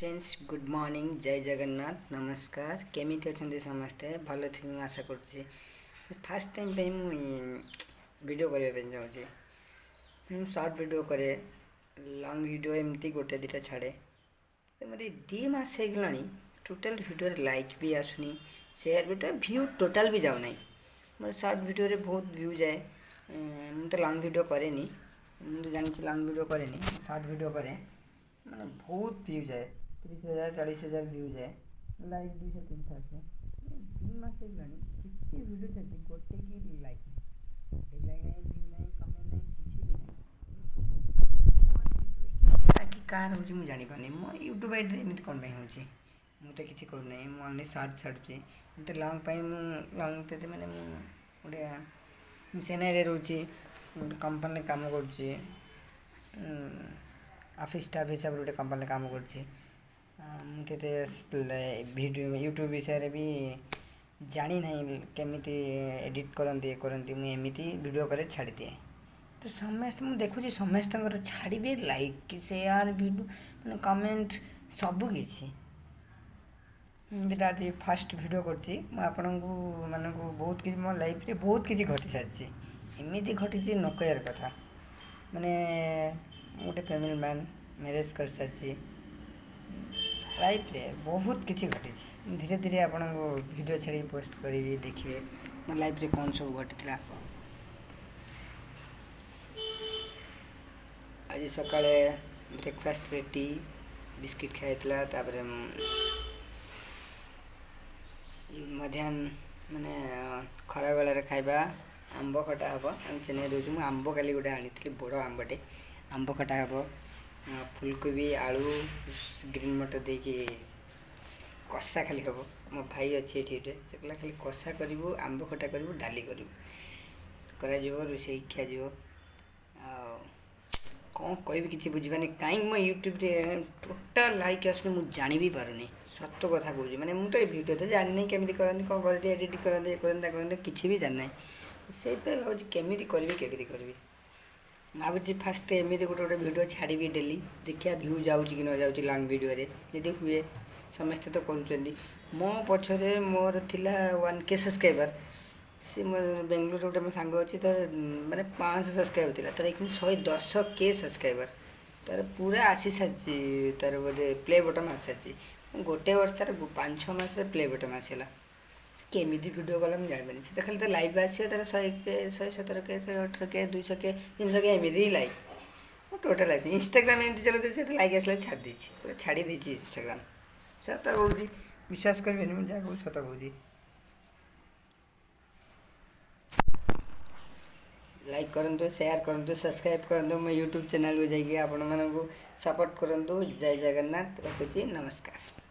Friends good morning जय जगन्नाथ नमस्कार केमिति अच्छे समस्ते भल थी मुझे आशा कर फास्ट टाइम पे वीडियो करने चाहूँगी शॉर्ट वीडियो करे लॉन्ग वीडियो एमती गोटे दुटा छाड़े तो मत 2 मास हो गला टोटाल वीडियो लाइक भी आसुनी शेयर वीडियो व्यू टोटाल भी जाऊना मोर शॉर्ट वीडियो रे बहुत व्यू जाए मुझे तो लॉन्ग वीडियो करे मुझे जानी लॉन्ग वीडियो करे शॉर्ट वीडियो करे मैंने बहुत व्यू जाए 30,000 40,000 व्यू जाए लाइक 200-300 आसे 2 मास कितने वीडियो चलती गोटे की लाइक नहीं व्यू नहीं कमेंट नहीं किसी भी कार हूँ मुझे जापारे मो यूट्यूब आईडी एमती कौन हो मुझे किसी करना मुझे ओनली सर्च छाड़ुची मत लंग लंग तो मैंने गोटे चेन्नई रोचे कंपनी काम कर ऑफिस स्टाफ हिसाब से गोटे कंपनी काम कर वीडियो यूट्यूब विषय भी जानी ना केमिति एडिट करती मुझे एमती वीडियो करे छाड़ी दिए तो समस्त मुझे देखुची समस्त छाड़े लाइक शेयर वीडियो मैंने कमेंट सबकि आज फास्ट वीडियो करपन को मान बहुत किसी मो लाइफ रे बहुत किसी घटी सारी एमती घटी न कहर कथा माने गोटे फैमिली मैन मैरेज कर सारी लाइफ रे बहुत किसी घटी धीरे धीरे आपन को वीडियो छाड़ी पोस्ट करी देखिए मो लाइफ रे कौन सब घटी आज सकाळे ब्रेकफास्ट रे टी बिस्किट खाइतला तापर मध्याह्न माने खरा बेला रे खाइबा आंब खटा हम आम चेन्नई रोज आंब काली गोटे आनी बड़ आंबटे आंब खटा हम फुलकोबी आलू ग्रीन मटर देकी कषा खाली हम मो भाई अच्छे ये से कहला खाली कषा करूँ आंब खटा करूँ डाली करूँ रोषे खिया कौन कह कि बुझीपानी कहीं मो यूट्यूब रे टोटाल लाइक आसुनी मुझे जानी भी पारुनी सत्य कथा कहूँ मैंने मुझे वीडियो तो जानी केमी करती कौन करती एडिट करते किसी भी जानी से भाव केमी करी भावी फास्ट एमती गोटे गोटे वीडियो छाड़ी डेली देखिए व्यू जाऊँ कि न जाऊँ लॉन्ग वीडियो रे यदि हुए समस्ते तो करुँच मो पछरे मोर थिला 1K सब्सक्राइबर सी मो बेंगलोर गोटे मो सांग अच्छी तो मैंने 500 सब्सक्राइबर थी तर एक 110K सब्सक्राइबर तार पूरा आसी सारी तार बोधे प्ले बटन आसी सारी गोटे वर्ष तार 5-6 मास प्ले बटन आसला केमी वीडियो कला मुझे जानी से खाली तो लाइव आसो तार 100K 117K 118K 200K 300K एमती लाइक टोटाल आस इंस्टाग्राम एमती चलते लाइक आसला छाड़ देती पूरा छाड़ी देती इंस्टाग्राम सत कहूँ विश्वास करें मुझे जहाँ कहूँ सत कहूँ लाइक करूँ शेयर करूँ सब्सक्राइब करूँ मो यूट्यूब चैनल को जाइए आपण मानक सपोर्ट करूँ जय जगन्नाथ रखुची नमस्कार।